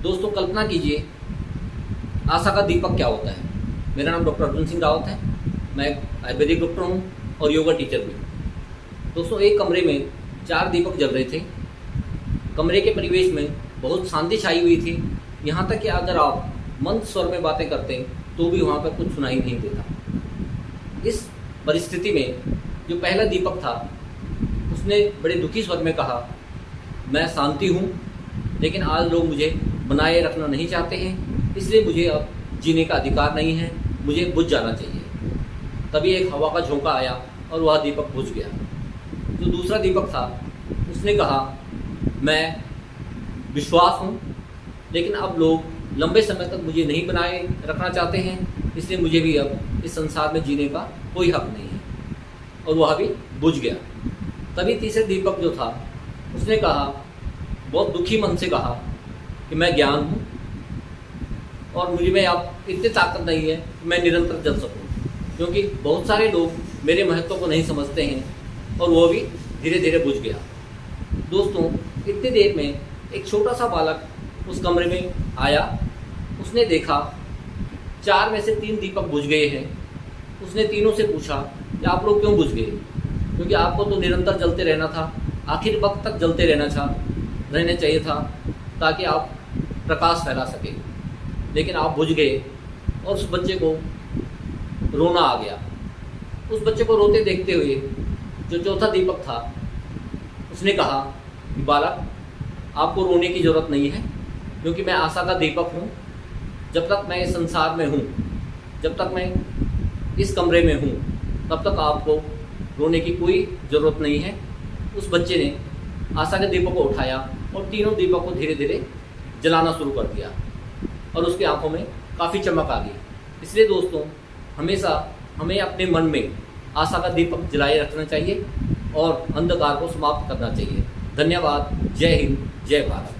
दोस्तों कल्पना कीजिए आशा का दीपक क्या होता है। मेरा नाम डॉक्टर अर्जुन सिंह रावत है। मैं एक आयुर्वेदिक डॉक्टर हूँ और योगा टीचर भी हूँ। दोस्तों एक कमरे में 4 दीपक जल रहे थे। कमरे के परिवेश में बहुत शांति छाई हुई थी। यहाँ तक कि अगर आप मंद स्वर में बातें करते तो भी वहाँ पर कुछ सुनाई नहीं देता। इस परिस्थिति में जो पहला दीपक था उसने बड़े दुखी स्वर में कहा, मैं शांति हूँ लेकिन आज लोग मुझे बनाए रखना नहीं चाहते हैं, इसलिए मुझे अब जीने का अधिकार नहीं है, मुझे बुझ जाना चाहिए। तभी एक हवा का झोंका आया और वह दीपक बुझ गया। जो दूसरा दीपक था उसने कहा, मैं विश्वास हूँ लेकिन अब लोग लंबे समय तक मुझे नहीं बनाए रखना चाहते हैं, इसलिए मुझे भी अब इस संसार में जीने का कोई हक नहीं है, और वह भी बुझ गया। तभी तीसरे दीपक जो था उसने कहा, बहुत दुखी मन से कहा कि मैं ज्ञान हूँ और मुझ में अब इतनी ताकत नहीं है कि मैं निरंतर जल सकूँ, क्योंकि बहुत सारे लोग मेरे महत्व को नहीं समझते हैं, और वो भी धीरे धीरे बुझ गया। दोस्तों इतनी देर में एक छोटा सा बालक उस कमरे में आया। उसने देखा 4 में से 3 दीपक बुझ गए हैं। उसने तीनों से पूछा कि आप लोग क्यों बुझ गए, क्योंकि आपको तो निरंतर जलते रहना था, आखिर वक्त तक जलते रहना चाहिए था ताकि आप प्रकाश फैला सके, लेकिन आप बुझ गए। और उस बच्चे को रोना आ गया। उस बच्चे को रोते देखते हुए जो चौथा दीपक था उसने कहा कि बालक, आपको रोने की ज़रूरत नहीं है, क्योंकि मैं आशा का दीपक हूँ। जब तक मैं इस संसार में हूँ, जब तक मैं इस कमरे में हूँ, तब तक आपको रोने की कोई ज़रूरत नहीं है। उस बच्चे ने आशा के दीपक को उठाया और तीनों दीपक को धीरे धीरे जलाना शुरू कर दिया, और उसकी आंखों में काफ़ी चमक आ गई। इसलिए दोस्तों हमेशा हमें अपने मन में आशा का दीपक जलाए रखना चाहिए और अंधकार को समाप्त करना चाहिए। धन्यवाद। जय हिंद, जय भारत।